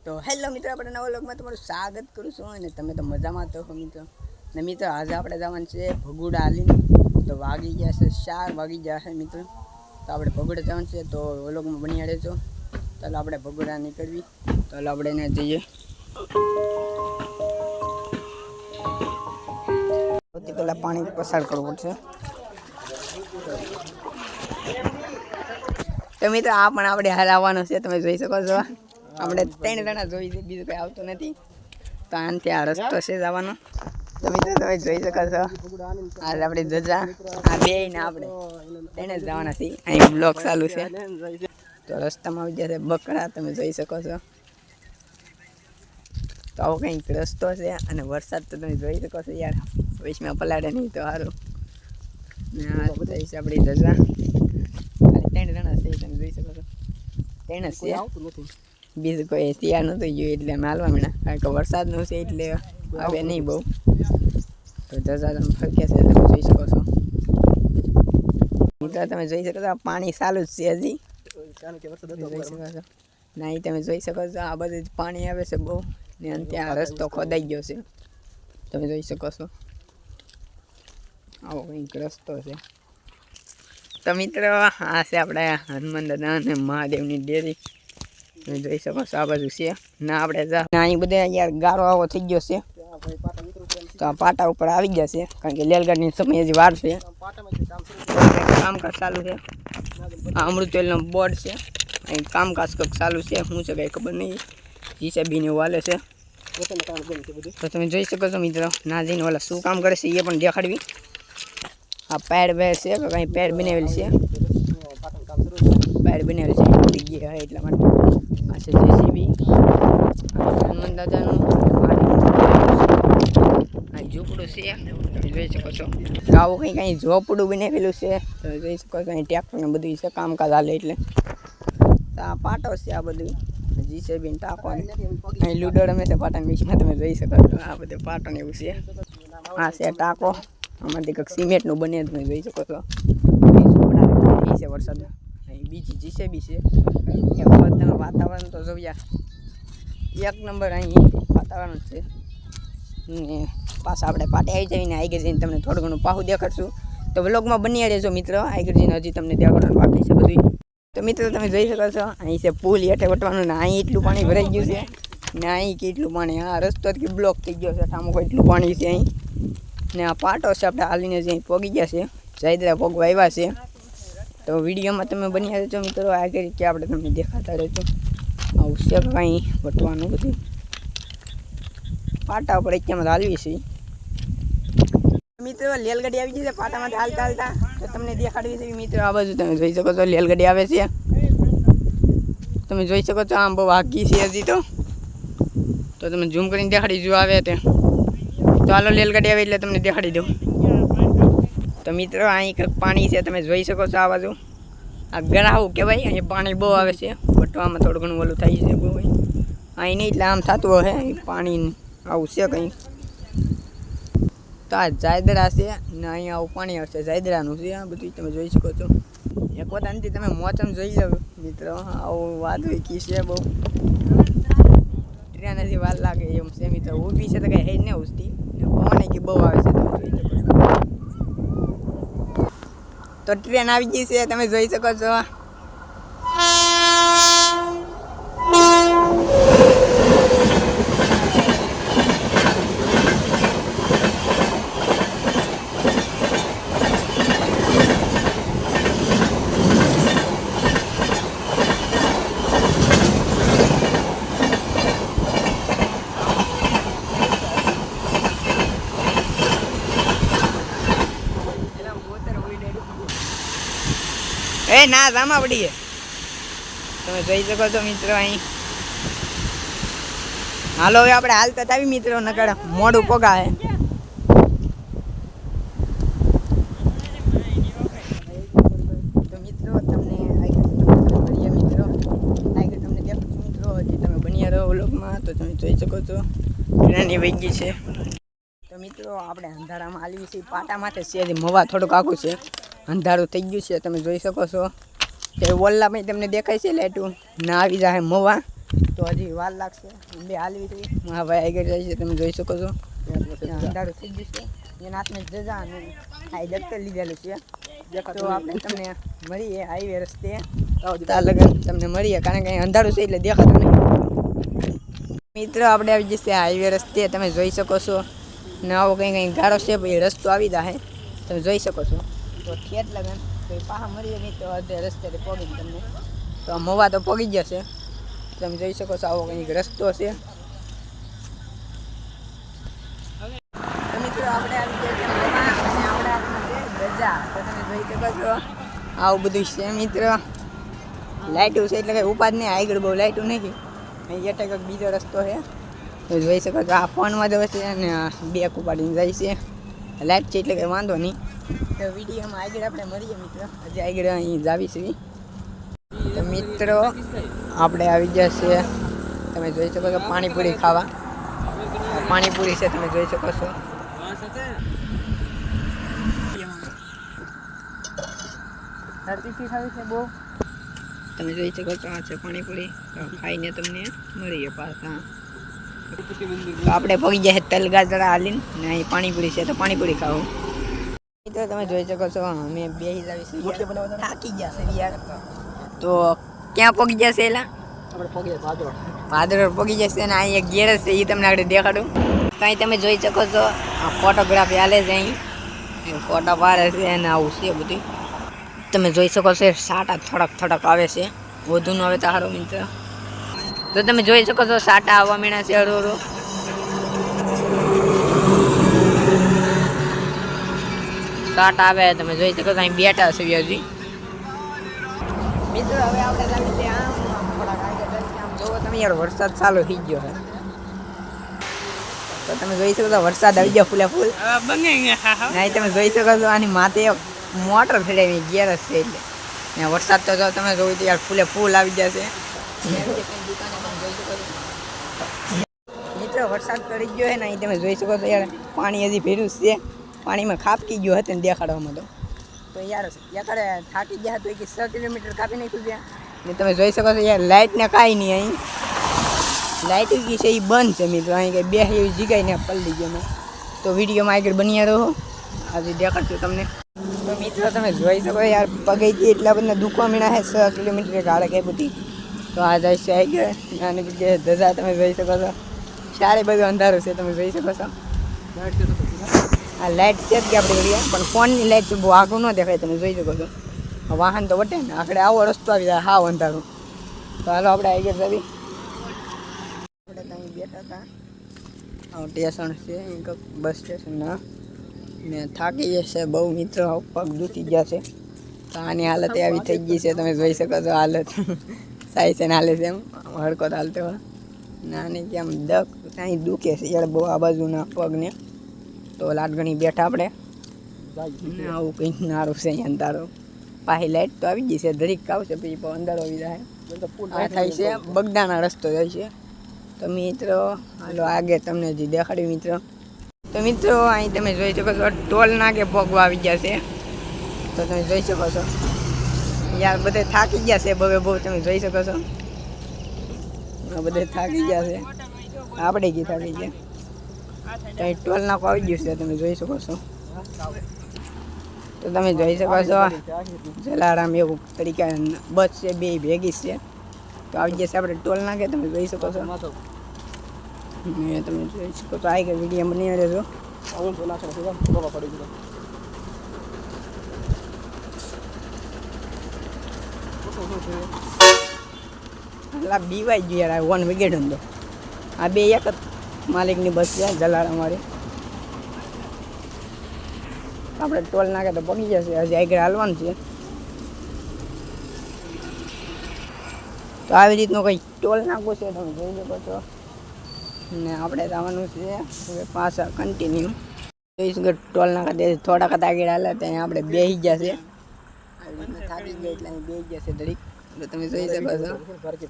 તો હેલો મિત્રો, આપણે નવા વ્લોગમાં તમારું સ્વાગત કરું છું અને તમે તો મજામાં તો મિત્રો. ને મિત્રો આજે આપણે જવાનું છે ભગુડા હાલીને. તો વાગી ગયા છે 4 વાગી ગયા છે મિત્રો. તો આપણે ભગુડા જવાનું છે, તો વ્લોગમાં બની રહેજો. ચાલો આપણે ભગુડા નીકળવી. ચાલો આપણે એને જઈએ. સૌથી પહેલાં પાણી પસાર કરવું પડશે. તો મિત્રો આ પણ આપણે હાલ આવવાનું છે, તમે જોઈ શકો છો. આપણે 3 જણા જોઈ છે, બીજું કંઈ આવતું નથી. તો આનાથી આ રસ્તો છે જવાનો. તો મિત્રો તમે જોઈ શકો છો, હાલ આપણે જજા આ બે ને આપણે તેને જ જવાના છીએ. અહીં બ્લોક ચાલુ છે. તો રસ્તામાં આવી જશે બકરા, તમે જોઈ શકો છો. તો આવો કંઈક રસ્તો છે અને વરસાદ તો તમે જોઈ શકો છો યાર. વૈશમાં પલાડે નહીં તો સારું. ને આ જઈશ આપણી જજા. 3 જણા છે, તમે જોઈ શકો છો. 3 જ છે, બીજું કોઈ તૈયાર નહોતું ગયું એટલે અમે હાલવા માંડ્યા. કારણ કે વરસાદનું છે એટલે આવે નહીં બહુ. તો જજા તમે ફરક્યા છે, તમે જોઈ શકો છો. મિત્રો તમે જોઈ શકો છો, પાણી ચાલુ જ છે હજી. જોઈ શકો છો ના, એ તમે જોઈ શકો છો. આ બધું પાણી આવે છે બહુ. ને ત્યાં રસ્તો ખોદાઈ ગયો છે, તમે જોઈ શકો છો. આવો કંઈક રસ્તો છે. તો મિત્રો આ છે આપણે હનુમાન દાદા અને મહાદેવની ડેરી. તમે જોઈ શકો છો આ બાજુ છે. ના આપણે અહીં બધા યાર ગારો આવો થઈ ગયો છે. તો આ પાટા ઉપર આવી ગયા છે, કારણ કે રેલગાડીની સમય હજી વાર છે. કામકાજ ચાલુ છે. આ અમૃતવેલનો બોર્ડ છે. અહીં કામકાજ કંઈક ચાલુ છે. શું છે કંઈ ખબર નહીં. જીસીબીને વાલે છે. તો તમે જોઈ શકો છો મિત્રો. નાજીને વાલા શું કામ કરે છે એ પણ દેખાડવી. આ પેડ છે કે કંઈ પેડ બનાવેલી છે. પેડ બનાવેલી છે તૂટી ગયા હોય એટલા માટે. આ છે જેસીબી. હનુમાન દાદાનું આ ઝૂંપડું છે, તમે જોઈ શકો છો. આવું કંઈ ઝોપડું બનાવેલું છે, તમે જોઈ શકો છો. અહીં ટ્રેક્ટરને બધું છે, કામકાજ હાલે એટલે. તો આ પાટો છે આ બધું જીસીબી ને ટાંકો. અહીં લૂડો રમે છે પાટાની બીચમાં, તમે જોઈ શકો છો. આ બધું પાટો ને એવું છે. આ છે ટાંકો. આમાંથી કંઈક સિમેન્ટનું બને, તમે જોઈ શકો છો. છે વરસાદમાં. અહીં બીજી જીસીબી છે. તમે વાતાવરણ તો જોયા એક નંબર. અહીં વાતાવરણ છે. ને પાછા આપણે પાટે આવી જઈને આગળ જઈને તમને થોડું ઘણું પાહું દેખાડશું. તો વ્લોગમાં બની રહેજો મિત્રો. આગળ જઈને હજી તમને દેખાડવાનું બાકી છે બધું. તો મિત્રો તમે જોઈ શકો છો, અહીં છે પુલ હેઠે વટવાનું. ને અહીં એટલું પાણી ભરાઈ ગયું છે. ને અહીં કેટલું પાણી, આ રસ્તો કે બ્લોક થઈ ગયો છે. ઠામો એટલું પાણી છે અહીં. ને આ પાટો છે આપણે હાલીને જે પગી ગયા છે. જાયદરા પગવા આવ્યા છે. તો વિડીયોમાં તમે બની રહેજો મિત્રો. આગળ કે આપણે તમને દેખાતા રહેજો. આવું છે કાંઈ વટવાનું બધું. પાટા ઉપર અત્યારમાં હાલવી છે મિત્રો. રેલગાડી આવી ગઈ છે પાટામાંથી હાલતા હાલતા. તો તમને દેખાડવી છે મિત્રો. આ બાજુ તમે જોઈ શકો છો રેલગાડી આવે છે. તમે જોઈ શકો છો. આમ બહુ આગી છે હજી તો તમે ઝૂમ કરીને દેખાડી જો આવે તે. તો હાલો રેલગાડી આવે એટલે તમને દેખાડી દઉં. તો મિત્રો અહીં કંઈક પાણી છે, તમે જોઈ શકો છો. આ બાજુ આ ગરાવું કહેવાય. અહીંયા પાણી બહુ આવે છે. વટવામાં થોડું ઘણું ઓલું થાય છે બહુ. અહીં નહીં એટલે આમ થતું હોય પાણી આવું છે કંઈ. તો આ જાયદરા છે ને અહીંયા આવું પાણી આવશે. જાયદરાનું છે આ બધું, તમે જોઈ શકો છો. એક વખત આનાથી તમે મોસમ જોઈ લો મિત્રો. આવું વાદળી કી છે બહુ. ટ્રેન હજી વાર લાગે એમ છે મિત્રો. ઊભી છે તો કંઈ હેડ ને ઉઠતી. ને પવન કે બહુ આવે છે, તમે જોઈ શકો છો. તો ટ્રેન આવી ગઈ છે, તમે જોઈ શકો છો. એ ના જામા પડી. તમે જોઈ શકો છો મિત્રો અહીં. હાલો હવે આપણે હાલતા જ આવી મિત્રો, નકર મોડું પોગા હે. તો મિત્રો તમને આગળ મિત્રો આગળ તમને દેખાડશું મિત્રો. હજી તમે બન્યા રહો વ્લોગમાં. તો તમે જોઈ શકો છો ટ્રેનની વહી ગઈ છે. તો મિત્રો આપણે અંધારામાં આવી છીએ. પાટા માટે છે હજી મવા થોડુંક આખું છે. અંધારું થઈ ગયું છે, તમે જોઈ શકો છો. તે વોલ્લા ભાઈ તમને દેખાય છે લાઈટું ના આવી જાય મવા. તો હજી વાર લાગશે બે હાલવી જોઈએ. હા ભાઈ આગળ જાય છે તમે જોઈ શકો છો. અંધારું થઈ ગયું છે એના હાથને જજા અને આ દફતર લીધેલું છે. તો આપણે તમને મળીએ હાઈવે રસ્તે ત્યાં લગન તમને મળીએ કારણ કે અંધારું છે એટલે દેખાતું નહીં. મિત્રો આપણે આવી જશે હાઈવે રસ્તે તમે જોઈ શકો છો ને આવો કંઈ ગાળો છે ભાઈ રસ્તો આવી જાય તમે જોઈ શકો છો. તો ઠેઠ લગન તો પાછા મળીએ નહીં તો અડધે રસ્તેથી પગી તમને તો મોવા તો પગી જશે તમે જોઈ શકો છો આવો કંઈક રસ્તો છે. મિત્રો આપણે આવી ગયા અને આપણા હાથમાં છે ગજા તો તમે જોઈ શકો છો આવું બધું છે મિત્ર. લાઇટું છે એટલે કંઈ ઉપાદ નહીં આગળ બહુ લાઇટું નથી અહીં એટલે કંઈક બીજો રસ્તો છે તો જોઈ શકો છો. આ ફોનમાં જવે છે અને બેક ઉપાડીને જાય છે લાઇટ છે એટલે કંઈ વાંધો નહીં. તો વિડીયોમાં આગળ આપણે મળીએ મિત્રો હજી આગળ અહીં જાવીશું. તો મિત્રો આપણે આવી જશે તમે જોઈ શકો છો પાણીપુરી ખાવા. પાણીપુરી છે તમે જોઈ શકો છો. બહુ તમે જોઈ શકો છો આ છે પાણીપુરી ખાઈને તમને મળીએ પાછા. તો આપણે પગી જાય તલગાજરા હાલીને ને અહીં પાણીપુરી છે તો પાણીપુરી ખાવું. તો તમે જોઈ શકો છો અમે બેસી જાવીશું થાકી ગયા છે યાર. તો ક્યાં પગી જશે એલા ભાદરોડ પગી જશે અને અહીં એક ગેરેજ છે એ તમને આગળ દેખાડું. તો અહીં તમે જોઈ શકો છો આ ફોટોગ્રાફી હાલે છે અહીં ફોટા પાડે છે અને આવું છે બધું તમે જોઈ શકો છો. સાટા થોડાક આવે છે વધુ ન આવે તો સારો મિત્ર. તો તમે જોઈ શકો છો સાટા આવવા મીણા છે હળવો સાટ આવે તમે જોઈ શકો છો અહીં બેઠા છે હજી મિત્રો. હવે આપણે આમ જોવો તમે યાર વરસાદ ચાલુ થઈ ગયો છે તો તમે જોઈ શકો છો વરસાદ આવી ગયો ફૂલે ફૂલ નહીં તમે જોઈ શકો છો આની માથે મોટર ફેરવી ગેરજ છે એટલે વરસાદ તો તમે જોયું તો યાર ફૂલે ફૂલ આવી જશે મિત્રો. વરસાદ પડી ગયો છે ને અહીં તમે જોઈ શકો છો યાર પાણી હજી ભેર્યું છે પાણીમાં ખાપકી ગયો હતો ને દેખાડવામાં તો યાર યાર થાકી ગયા તો 6 કિલોમીટર કાપી નાખ્યું ત્યાં ને તમે જોઈ શકો છો યાર લાઇટને કાંઈ નહીં અહીં લાઇટ છે એ બંધ છે મિત્રો. અહીં કંઈ બે એવી જગ્યાએ પલળી ગયો મેં તો વિડીયોમાં આગળ બન્યા રહો આજે દેખાડશું તમને. તો મિત્રો તમે જોઈ શકો યાર પગેથી એટલા બધા દુખવા મીણા છે 6 કિલોમીટર ગાળે કઈ બધી તો આ જાય છે આગળ નાની જગ્યાએ ધજા તમે જોઈ શકો છો. ચારે બધું અંધારું છે તમે જોઈ શકો છો. આ લાઇટ છે જ કે આપણે ઘડીએ પણ ફોનની લાઇટ છે બહુ આગળ ન દેખાય તમે જોઈ શકો છો. વાહન તો વટે ને આખડે આવો રસ્તો આવી જાય હાવ અંધારું. તો હાલો આપણે આગળ જવી. આપણે ત્યાં બેઠા હતા સ્ટેશન છે બસ સ્ટેશનના ને થાકી જશે બહુ મિત્રો પગ દુખી ગયા છે તો આની હાલત આવી થઈ ગઈ છે તમે જોઈ શકો છો. હાલત સાઈ છે ને હાલે છે એમ હડકો હાલતો હોય નાની કે આમ ત્યાં દુખે છે યાર બહુ આ બાજુના પગને. તો લાટગણી બેઠા આપણે આવું કંઈક નારું છે અહીંયા અંધારો પાછી લાઇટ તો આવી ગઈ છે દરેક આવશે પછી અંધારો આવી જાય આ થાય છે બગદાના રસ્તો જાય છે. તો મિત્રો હાલો આગળ તમને હજી દેખાડ્યું મિત્રો. તો મિત્રો અહીં તમે જોઈ શકો છો ટોલ નાકે પગવા આવી ગયા છે તો તમે જોઈ શકો છો યાર બધે થાકી ગયા છે બહુ તમે જોઈ શકો છો બધે થાકી ગયા છે આપણે ગઈ થાકી ગયા. અહીં ટોલ નાકો આવી ગયું છે તમે જોઈ શકો છો. તો તમે જોઈ શકો છો જલારામ એવું તરીકે બસ છે બે ભેગી છે તો આવી જશે આપણે ટોલ નાકે તમે જોઈ શકો છો. ને તમે જોઈ શકો તો આવી ગઈ વિડીયો બની રહેજો. એટલે બીવાઈ ગયું યાર 1 વિકેટ હતો આ બે એક જ માલિકની બસ છે જલારામ વાળી. આપણે ટોલ નાખે તો પડી જશે હજી આગળ હાલવાનું છે. તો આવી રીતનું કંઈ ટોલ નાખવું છે તમે જોઈ શકો છો ને આપણે જવાનું છે હવે પાછા કન્ટિન્યુ જોઈશું કે ટોલ નાખા દે થોડાક આગળ હાલે ત્યાં આપણે બેસી જશે આવી રીતના થાકી ગયા એટલે અહીં બેસી જશે દરેક તો તમે જોઈ શકો છો.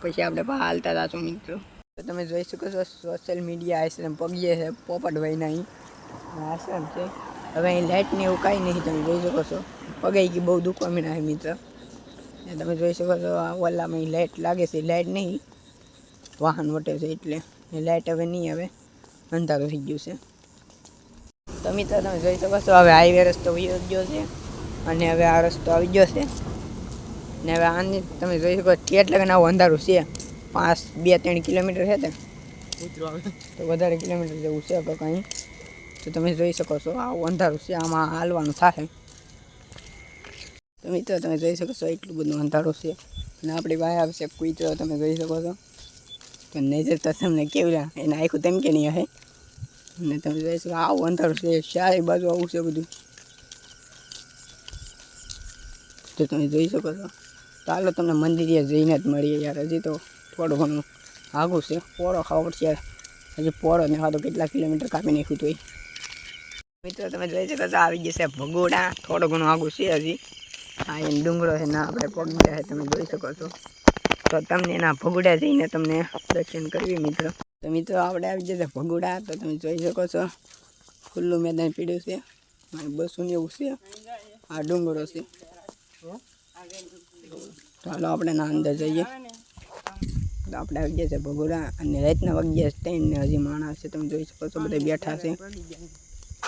પછી આપણે હાલતા જશું મિત્રો. તો તમે જોઈ શકો છો સોશિયલ મીડિયા આશ્રમ પગીએ છે પોપટભાઈના અહીં આશ્રમ છે. હવે અહીં લાઇટ ને એવું કાંઈ નહીં તમે જોઈ શકો છો પગાઈ ગઈ બહુ દુખવા મીના છે મિત્ર. ને તમે જોઈ શકો છો આ ઓલામાં લાઇટ લાગે છે, લાઇટ નહીં વાહન વટે છે એટલે એ લાઇટ હવે નહીં આવે, અંધારું થઈ ગયું છે. તો મિત્રો તમે જોઈ શકો છો હવે હાઈવે રસ્તો વયો ગયો છે અને હવે આ રસ્તો આવી ગયો છે ને હવે આની તમે જોઈ શકો ઠેઠ લગન આવું અંધારું છે, 2-3 કિલોમીટર છે તો વધારે કિલોમીટર જેવું છે કે કંઈ. તો તમે જોઈ શકો છો આવું અંધારું છે, આમાં હાલવાનું થાય. તો મિત્રો તમે જોઈ શકો છો એટલું બધું અંધારું છે અને આપણી પાસે આવશે કૂતરો, તમે જોઈ શકો છો. તો નજર તો તમને કેવું એને આખું તેમ કે નહીં હે. અને તમે જોઈ શકો આવું અંધારું છે, ચારે બાજુ આવું છે બધું. તો તમે જોઈ શકો છો. તો હાલો તમને મંદિરે જઈને જ મળીએ યાર. હજી તો થોડું ઘણું આગું છે, પોળો ખાવો પડશે હજી. પોળો ને ખાતો કેટલા કિલોમીટર કાપી નાખ્યું તો. મિત્રો તમે જોઈ શકો છો આવી જશે ભગોડા, થોડું ઘણું આગું છે હજી. હા એને ડુંગરો છે ના આપણે પગી જાય, તમે જોઈ શકો છો. તો તમને એના ભગોડા જઈને તમને દર્શન કરવી મિત્રો. તો મિત્રો આપણે આવી જશે ભગોડા. તો તમે જોઈ શકો છો ખુલ્લું મેદાન પીડ્યું છે, બસું ને એવું છે, આ ડુંગરો છે. ચાલો આપણે ના અંદર જઈએ. તો આપણે આવી ગયા છે ભગોડા અને રાતના વાગ્યા 3 ને હજી માણસ છે, તમે જોઈ શકો છો બધા બેઠા છે,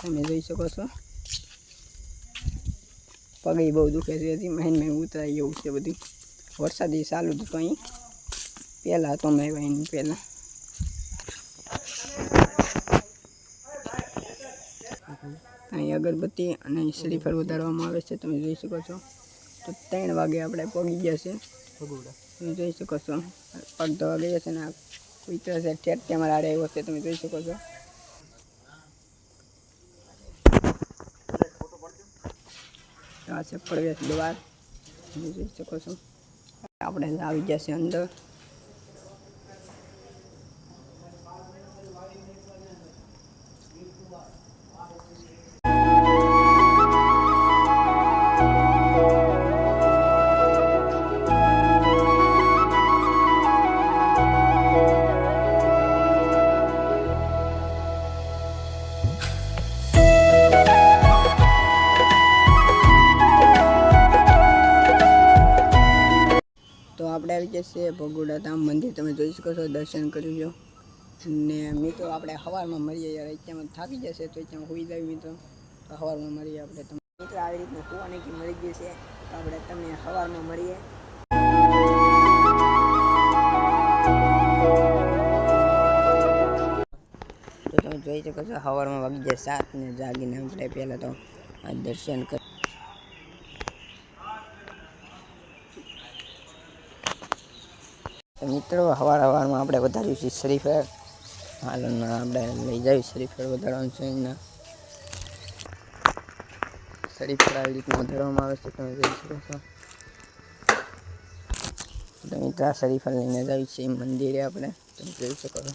તમે જોઈ શકો છો. પગે બહુ દુખે છે હજી, મહેન ઉતરાય એવું છે બધું. વરસાદી ચાલુ હતું અહીં પહેલાં તો મેં આવ્યા એની પહેલાં. અહીં અગરબત્તી અને અહીં શ્રીફળ વધારવામાં આવે છે, તમે જોઈ શકો છો. તો 3 વાગે આપણે પહોંચી ગયા છે ભગોડા, તમે જોઈ શકો છો. પગ ધોવા ગયા છે ને આ કૂતરો છે ઠેઠ અમારા આડે આવ્યો છે, તમે જોઈ શકો છો. આ છે પ્રવેશ દ્વાર, તમે જોઈ શકો છો. આપણે આવી ગયા છે અંદર. તો આપણે આવી જશે ભગોડા ધામ મંદિર, તમે જોઈ શકો છો. દર્શન કરી લો ને મિત્રો આપણે સવારમાં મળીએ યાર. અત્યારમાં થાકી જશે તો અત્યારમાં હોઈ જાય મિત્રો. તો સવારમાં મળીએ આપણે. તમે મિત્રો આવી રીતના કૂવાની કી મળી ગઈ છે, તો આપણે તમને સવારમાં મળીએ. તો તમે જોઈ શકો છો સવારમાં વાગી જાય 7 ને જાગીને આપણે પહેલાં તો આ દર્શન કરી. મિત્રો સવારમાં આપણે વધાર્યું છે શ્રીફળ. હાલ આપણે લઈ જાય શ્રીફળ વધારવાનું છે. એના શ્રીફળ આવી રીતના વધારવામાં આવે છે, તમે જોઈ શકો છો. તો મિત્રો શ્રીફળ લઈને જાય છે મંદિરે આપણે, તમે જોઈ શકો છો.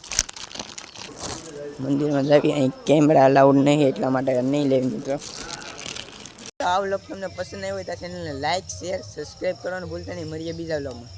મંદિરમાં જાવી અહીં કેમેરા અલાઉડ નહીં એટલા માટે નહીં લેવી મિત્રો. આ વ્લોગ તમને પસંદ આવ્યો હોય તો ચેનલને લાઈક, શેર, સબસ્ક્રાઈબ કરવાનું ભૂલતા નહીં. મળીએ બીજા વ્લોગમાં.